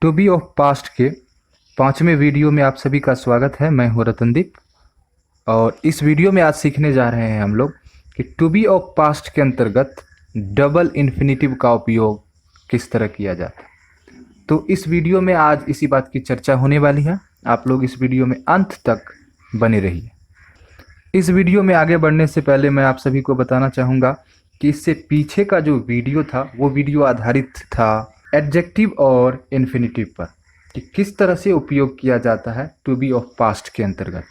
To be of past के 5वें video में आप सभी का स्वागत है। मैं हूं रतनदीप और इस वीडियो में आज सीखने जा रहे हैं हम लोग कि टू बी ऑफ पास्ट के अंतर्गत डबल इन्फिनिटिव का उपयोग किस तरह किया जाता है। तो इस वीडियो में आज इसी बात की चर्चा होने वाली है। आप लोग इस वीडियो में अंत तक बने रहिए। इस वीडियो में आगे बढ़ने से पहले मैं आप सभी को बताना चाहूँगा कि इससे पीछे का जो वीडियो था वो वीडियो आधारित था एडजेक्टिव और इन्फिनिटिव पर, कि किस तरह से उपयोग किया जाता है टू बी ऑफ पास्ट के अंतर्गत।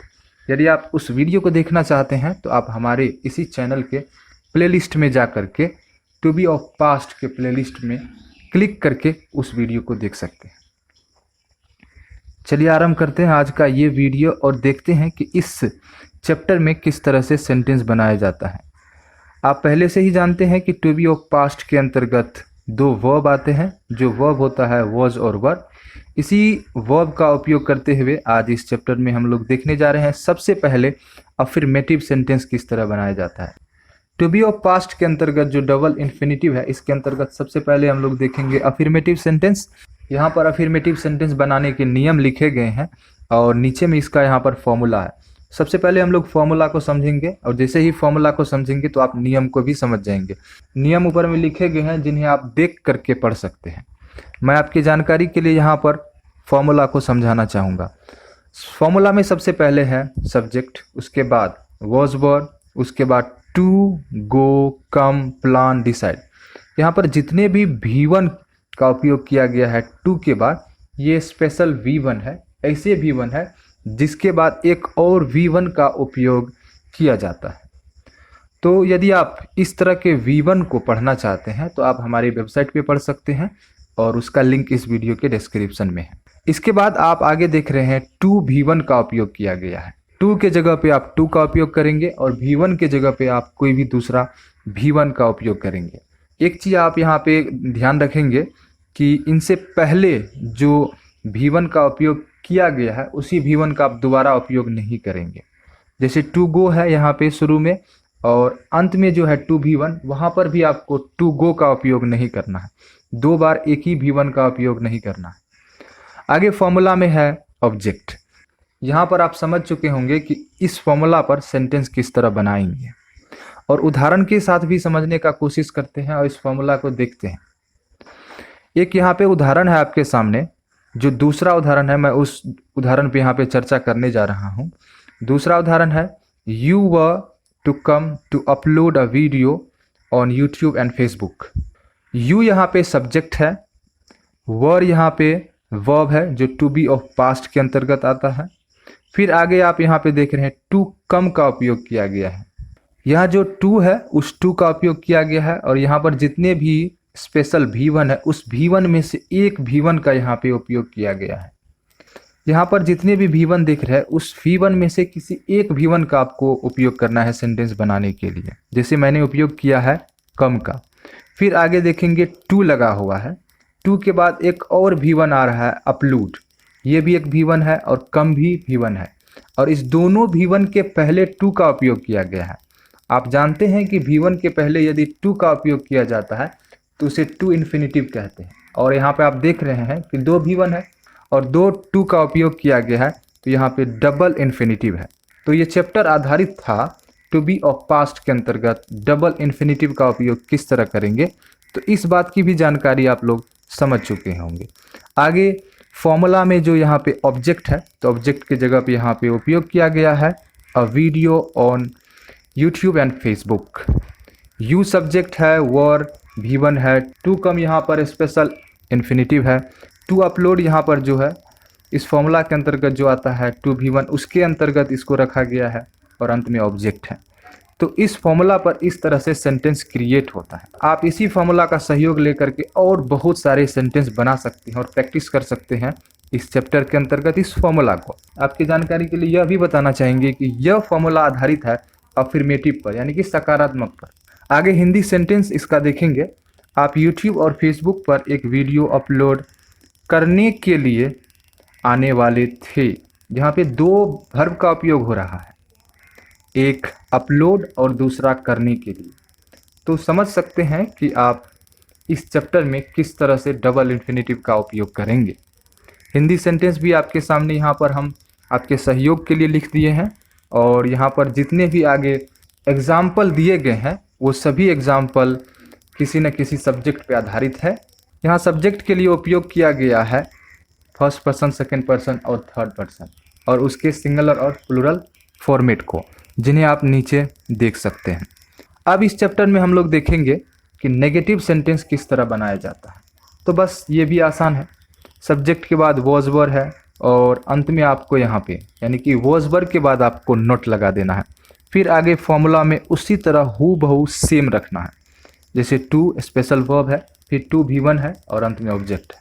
यदि आप उस वीडियो को देखना चाहते हैं तो आप हमारे इसी चैनल के प्लेलिस्ट में जा करके टू बी ऑफ पास्ट के प्लेलिस्ट में क्लिक करके उस वीडियो को देख सकते हैं। चलिए आरंभ करते हैं आज का ये वीडियो और देखते हैं कि इस चैप्टर में किस तरह से सेंटेंस बनाया जाता है। आप पहले से ही जानते हैं कि टू बी ऑफ पास्ट के अंतर्गत दो वर्ब आते हैं। जो वर्ब होता है वॉज और वर। इसी वर्ब का उपयोग करते हुए आज इस चैप्टर में हम लोग देखने जा रहे हैं सबसे पहले अफर्मेटिव सेंटेंस किस तरह बनाया जाता है। टू बी ऑफ पास्ट के अंतर्गत जो डबल इन्फिनिटिव है इसके अंतर्गत सबसे पहले हम लोग देखेंगे अफर्मेटिव सेंटेंस। यहाँ पर अफर्मेटिव सेंटेंस बनाने के नियम लिखे गए हैं और नीचे में इसका यहाँ पर फॉर्मूला है। सबसे पहले हम लोग फॉर्मूला को समझेंगे और जैसे ही फॉर्मूला को समझेंगे तो आप नियम को भी समझ जाएंगे। नियम ऊपर में लिखे गए हैं जिन्हें आप देख करके पढ़ सकते हैं। मैं आपकी जानकारी के लिए यहाँ पर फॉर्मूला को समझाना चाहूँगा। फॉर्मूला में सबसे पहले है सब्जेक्ट, उसके बाद वॉज वर, उसके बाद to, go, come, plan, decide. यहाँ पर जितने भी V1 का उपयोग किया गया है टू के बाद, ये स्पेशल V1 है। ऐसे V1 है जिसके बाद एक और V1 का उपयोग किया जाता है। तो यदि आप इस तरह के V1 को पढ़ना चाहते हैं तो आप हमारी वेबसाइट पे पढ़ सकते हैं और उसका लिंक इस वीडियो के डिस्क्रिप्शन में है। इसके बाद आप आगे देख रहे हैं टू V1 का उपयोग किया गया है। टू के जगह पे आप टू का उपयोग करेंगे और V1 के जगह पे आप कोई भी दूसरा V1 का उपयोग करेंगे। एक चीज़ आप यहाँ पे ध्यान रखेंगे कि इनसे पहले जो V1 का उपयोग किया गया है उसी V1 का आप दोबारा उपयोग नहीं करेंगे। जैसे टू गो है यहाँ पे शुरू में और अंत में जो है टू V1, वहाँ पर भी आपको टू गो का उपयोग नहीं करना है। दो बार एक ही V1 का उपयोग नहीं करना है। आगे फॉर्मूला में है ऑब्जेक्ट। यहाँ पर आप समझ चुके होंगे कि इस फॉर्मूला पर सेंटेंस किस तरह बनाएंगे और उदाहरण के साथ भी समझने का कोशिश करते हैं और इस फॉर्मूला को देखते हैं। एक यहाँ पे उदाहरण है आपके सामने। जो दूसरा उदाहरण है मैं उस उदाहरण पे यहाँ पे चर्चा करने जा रहा हूँ। दूसरा उदाहरण है you were to come to upload a video on YouTube and Facebook. You यहाँ पे सब्जेक्ट है, वर यहाँ पे वर्ब है जो टू बी ऑफ पास्ट के अंतर्गत आता है। फिर आगे आप यहाँ पे देख रहे हैं टू कम का उपयोग किया गया है। यहाँ जो टू है उस टू का उपयोग किया गया है और यहाँ पर जितने भी स्पेशल V1 है उस V1 में से एक V1 का यहाँ पे उपयोग किया गया है। यहाँ पर जितने भी V1 दिख रहे हैं उस V1 में से किसी एक V1 का आपको उपयोग करना है सेंटेंस बनाने के लिए। जैसे मैंने उपयोग किया है कम का। फिर आगे देखेंगे टू लगा हुआ है। टू के बाद एक और V1 आ रहा है अपलोड। ये भी एक V1 है और कम भी V1 है और इस दोनों V1 के पहले टू का उपयोग किया गया है। आप जानते हैं कि V1 के पहले यदि टू का उपयोग किया जाता है तो उसे टू इन्फिनिटिव कहते हैं। और यहाँ पे आप देख रहे हैं कि दो V1 है और दो टू का उपयोग किया गया है तो यहाँ पे डबल इन्फिनिटिव है। तो ये चैप्टर आधारित था टू बी ऑफ पास्ट के अंतर्गत डबल इन्फिनिटिव का उपयोग किस तरह करेंगे। तो इस बात की भी जानकारी आप लोग समझ चुके होंगे। आगे फॉर्मूला में जो यहाँ पे ऑब्जेक्ट है तो ऑब्जेक्ट के जगह पे यहाँ पे उपयोग किया गया है अ video on YouTube and Facebook. You subject है, वर V1 है, टू कम यहाँ पर स्पेशल इन्फिनिटिव है। टू अपलोड यहाँ पर जो है इस फॉर्मूला के अंतर्गत जो आता है टू V1 उसके अंतर्गत इसको रखा गया है और अंत में ऑब्जेक्ट है। तो इस फॉर्मूला पर इस तरह से सेंटेंस क्रिएट होता है। आप इसी फॉर्मूला का सहयोग लेकर के और बहुत सारे सेंटेंस बना सकते हैं और प्रैक्टिस कर सकते हैं इस चैप्टर के अंतर्गत इस फॉर्मूला को। आपकी जानकारी के लिए यह भी बताना चाहेंगे कि यह फॉर्मूला आधारित है अफर्मेटिव पर, यानी कि सकारात्मक पर। आगे हिंदी सेंटेंस इसका देखेंगे। आप YouTube और Facebook पर एक वीडियो अपलोड करने के लिए आने वाले थे। यहाँ पे दो वर्ब का उपयोग हो रहा है, एक अपलोड और दूसरा करने के लिए। तो समझ सकते हैं कि आप इस चैप्टर में किस तरह से डबल इन्फिनिटिव का उपयोग करेंगे। हिंदी सेंटेंस भी आपके सामने यहाँ पर हम आपके सहयोग के लिए लिख दिए हैं, और यहाँ पर जितने भी आगे एग्जाम्पल दिए गए हैं वो सभी एग्जाम्पल किसी न किसी सब्जेक्ट पे आधारित है। यहाँ सब्जेक्ट के लिए उपयोग किया गया है फर्स्ट पर्सन, सेकंड पर्सन और थर्ड पर्सन, और उसके सिंगुलर और प्लूरल फॉर्मेट को, जिन्हें आप नीचे देख सकते हैं। अब इस चैप्टर में हम लोग देखेंगे कि नेगेटिव सेंटेंस किस तरह बनाया जाता है। तो बस ये भी आसान है, सब्जेक्ट के बाद वॉज वर है, और अंत में आपको यहाँ पे यानी कि वॉज वर के बाद आपको नोट लगा देना है। फिर आगे फॉर्मूला में उसी तरह हूबहू सेम रखना है, जैसे टू स्पेशल वर्ब है, फिर टू V1 है और अंत में ऑब्जेक्ट है,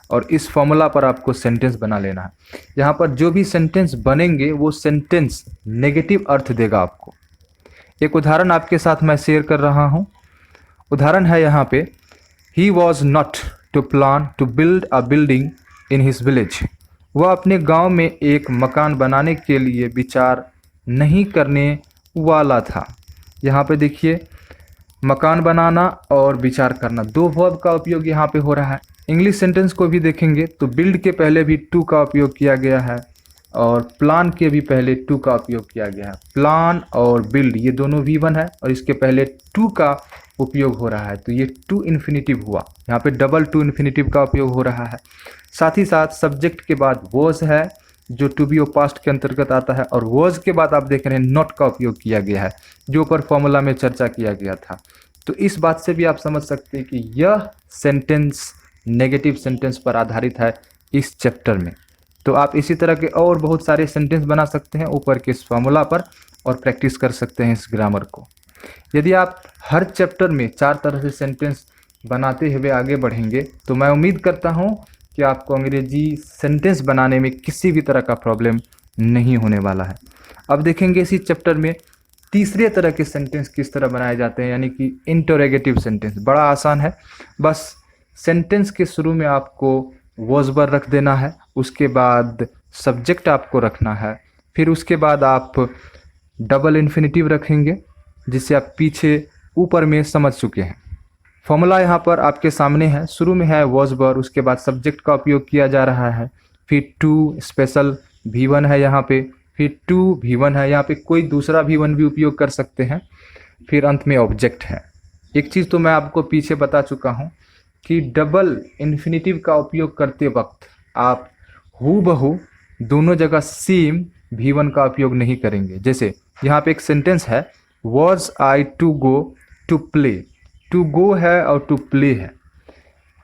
और इस फॉर्मूला पर आपको सेंटेंस बना लेना है। यहाँ पर जो भी सेंटेंस बनेंगे वो सेंटेंस नेगेटिव अर्थ देगा आपको। एक उदाहरण आपके साथ मैं शेयर कर रहा हूँ। उदाहरण है यहाँ पे, he was not to plan to build a building in his village. वह अपने गांव में एक मकान बनाने के लिए विचार नहीं करने वाला था। यहाँ पे देखिए, मकान बनाना और विचार करना, दो वर्ब का उपयोग यहाँ पे हो रहा है। इंग्लिश सेंटेंस को भी देखेंगे तो बिल्ड के पहले भी टू का उपयोग किया गया है, और प्लान के भी पहले टू का उपयोग किया गया है। प्लान और बिल्ड ये दोनों V1 है, और इसके पहले टू का उपयोग हो रहा है, तो ये टू इन्फिनिटिव हुआ। यहाँ पे डबल टू इन्फिनिटिव का उपयोग हो रहा है। साथ ही साथ सब्जेक्ट के बाद वॉज है जो टू बी ऑफ पास्ट के अंतर्गत आता है, और वॉज के बाद आप देख रहे हैं नॉट का उपयोग किया गया है, जो ऊपर फॉर्मूला में चर्चा किया गया था। तो इस बात से भी आप समझ सकते हैं कि यह सेंटेंस नेगेटिव सेंटेंस पर आधारित है इस चैप्टर में। तो आप इसी तरह के और बहुत सारे सेंटेंस बना सकते हैं ऊपर के इस फॉर्मूला पर, और प्रैक्टिस कर सकते हैं इस ग्रामर को। यदि आप हर चैप्टर में 4 तरह से सेंटेंस बनाते हुए आगे बढ़ेंगे तो मैं उम्मीद करता हूं कि आपको अंग्रेजी सेंटेंस बनाने में किसी भी तरह का प्रॉब्लम नहीं होने वाला है। अब देखेंगे इसी चैप्टर में तीसरे तरह के सेंटेंस किस तरह बनाए जाते हैं, यानी कि इंटरोगेटिव सेंटेंस। बड़ा आसान है, बस सेंटेंस के शुरू में आपको वॉज वर रख देना है, उसके बाद सब्जेक्ट आपको रखना है, फिर उसके बाद आप डबल इन्फिनिटिव रखेंगे, जिसे आप पीछे ऊपर में समझ चुके हैं। फॉर्मूला यहाँ पर आपके सामने है, शुरू में है वॉज वर, उसके बाद सब्जेक्ट का उपयोग किया जा रहा है, फिर टू स्पेशल V1 है यहाँ पे, फिर टू V1 है, यहाँ पे कोई दूसरा V1 भी उपयोग कर सकते हैं, फिर अंत में ऑब्जेक्ट है। एक चीज़ तो मैं आपको पीछे बता चुका हूँ कि डबल इन्फिनिटिव का उपयोग करते वक्त आप हूबहू दोनों जगह सेम V1 का उपयोग नहीं करेंगे। जैसे यहाँ पे एक सेंटेंस है, was I to go to play. To go है और टू प्ले है,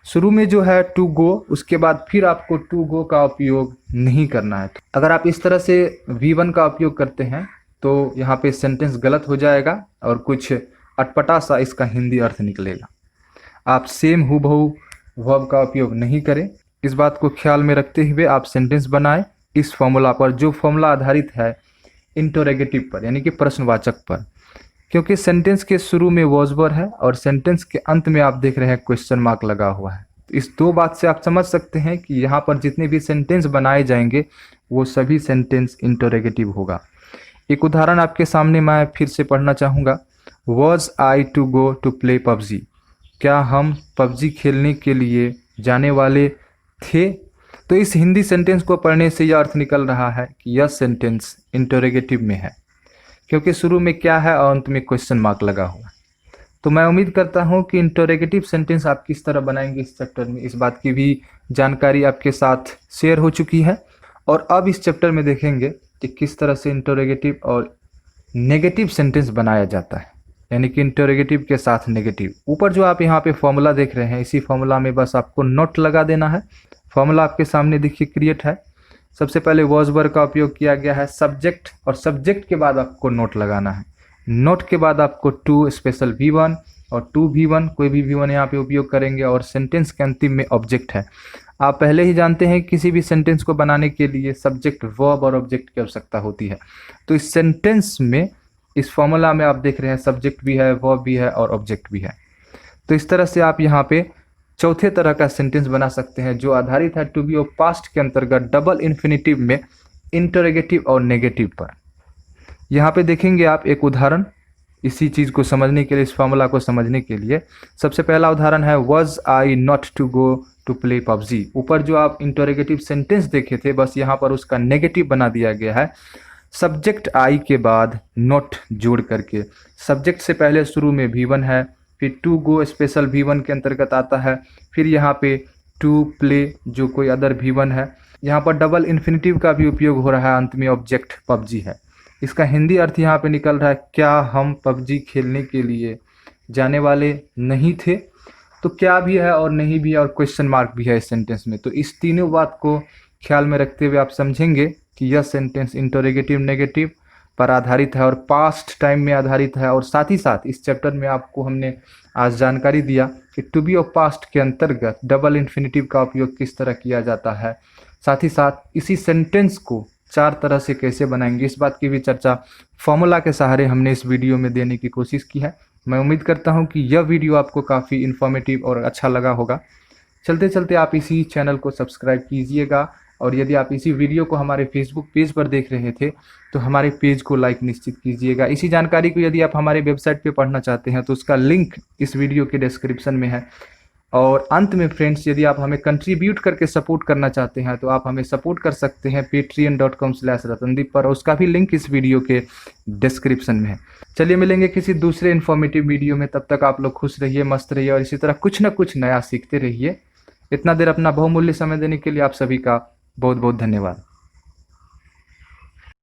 शुरू में जो है टू गो, उसके बाद फिर आपको टू गो का उपयोग नहीं करना है। अगर आप इस तरह से V1 का उपयोग करते हैं तो यहाँ पे सेंटेंस गलत हो जाएगा और कुछ अटपटा सा इसका हिंदी अर्थ निकलेगा। आप सेम हूबहू वर्ब का उपयोग नहीं करें। इस बात को ख्याल में रखते हुए आप सेंटेंस बनाएं इस फॉर्मूला पर, जो फॉर्मूला आधारित है इंटरोगेटिव पर, यानी कि प्रश्नवाचक पर, क्योंकि सेंटेंस के शुरू में वॉज वर है और सेंटेंस के अंत में आप देख रहे हैं क्वेश्चन मार्क लगा हुआ है। इस दो बात से आप समझ सकते हैं कि यहाँ पर जितने भी सेंटेंस बनाए जाएंगे वो सभी सेंटेंस इंटरोगेटिव होगा। एक उदाहरण आपके सामने मैं फिर से पढ़ना चाहूँगा, was I to go to play PUBG. क्या हम पबजी खेलने के लिए जाने वाले थे? तो इस हिंदी सेंटेंस को पढ़ने से यह अर्थ निकल रहा है कि यह सेंटेंस इंटरोगेटिव में है, क्योंकि शुरू में क्या है और अंत में क्वेश्चन मार्क लगा हुआ है। तो मैं उम्मीद करता हूं कि इंटरोगेटिव सेंटेंस आप किस तरह बनाएंगे इस चैप्टर में, इस बात की भी जानकारी आपके साथ शेयर हो चुकी है। और अब इस चैप्टर में देखेंगे कि किस तरह से इंटरोगेटिव और नेगेटिव सेंटेंस बनाया जाता है, यानी कि इंटरोगेटिव के साथ नेगेटिव। ऊपर जो आप यहाँ पे फॉर्मूला देख रहे हैं, इसी फॉर्मूला में बस आपको नोट लगा देना है। फॉर्मूला आपके सामने देखिए क्रिएट है। सबसे पहले वॉज वर का उपयोग किया गया है सब्जेक्ट, और सब्जेक्ट के बाद आपको नोट लगाना है। नोट के बाद आपको टू स्पेशल V1 और टू V1, कोई भी V1 यहाँ पे उपयोग करेंगे, और सेंटेंस के अंतिम में ऑब्जेक्ट है। आप पहले ही जानते हैं किसी भी सेंटेंस को बनाने के लिए सब्जेक्ट, वर्ब और ऑब्जेक्ट की आवश्यकता होती है। तो इस सेंटेंस में, इस फॉर्मूला में आप देख रहे हैं सब्जेक्ट भी है, वर्ब भी है और ऑब्जेक्ट भी है। तो इस तरह से आप यहाँ पे चौथे तरह का सेंटेंस बना सकते हैं, जो आधारित है टू बी ऑफ पास्ट के अंतर्गत डबल इन्फिनिटिव में इंटरोगेटिव और नेगेटिव पर। यहाँ पे देखेंगे आप एक उदाहरण, इसी चीज़ को समझने के लिए, इस फॉर्मूला को समझने के लिए। सबसे पहला उदाहरण है, was I not to go to play PUBG. ऊपर जो आप इंटरोगेटिव सेंटेंस देखे थे, बस यहाँ पर उसका नेगेटिव बना दिया गया है सब्जेक्ट आई के बाद नॉट जोड़ करके। सब्जेक्ट से पहले शुरू में V1 है, फिर टू गो स्पेशल V1 के अंतर्गत आता है, फिर यहाँ पे टू प्ले जो कोई अदर V1 है। यहाँ पर डबल इन्फिनेटिव का भी उपयोग हो रहा है, अंत में ऑब्जेक्ट पबजी है। इसका हिंदी अर्थ यहाँ पे निकल रहा है, क्या हम पबजी खेलने के लिए जाने वाले नहीं थे। तो क्या भी है और नहीं भी है और क्वेश्चन मार्क भी है इस सेंटेंस में। तो इस तीनों बात को ख्याल में रखते हुए आप समझेंगे कि यह सेंटेंस इंटरोगेटिव नेगेटिव पर आधारित है और पास्ट टाइम में आधारित है। और साथ ही साथ इस चैप्टर में आपको हमने आज जानकारी दिया कि टू बी ऑफ पास्ट के अंतर्गत डबल इन्फिनेटिव का उपयोग किस तरह किया जाता है। साथ ही साथ इसी सेंटेंस को 4 तरह से कैसे बनाएंगे, इस बात की भी चर्चा फॉर्मूला के सहारे हमने इस वीडियो में देने की कोशिश की है। मैं उम्मीद करता हूं कि यह वीडियो आपको काफ़ी इन्फॉर्मेटिव और अच्छा लगा होगा। चलते चलते आप इसी चैनल को सब्सक्राइब कीजिएगा, और यदि आप इसी वीडियो को हमारे फेसबुक पेज पर देख रहे थे तो हमारे पेज को लाइक निश्चित कीजिएगा। इसी जानकारी को यदि आप हमारे वेबसाइट पे पढ़ना चाहते हैं तो उसका लिंक इस वीडियो के डिस्क्रिप्शन में है। और अंत में फ्रेंड्स, यदि आप हमें कंट्रीब्यूट करके सपोर्ट करना चाहते हैं तो आप हमें सपोर्ट कर सकते हैं patreon.com/रतनदीप पर, और उसका भी लिंक इस वीडियो के डिस्क्रिप्शन में है। चलिए मिलेंगे किसी दूसरे इन्फॉर्मेटिव वीडियो में, तब तक आप लोग खुश रहिए, मस्त रहिए और इसी तरह कुछ ना कुछ नया सीखते रहिए। इतना देर अपना बहुमूल्य समय देने के लिए आप सभी का बहुत बहुत धन्यवाद।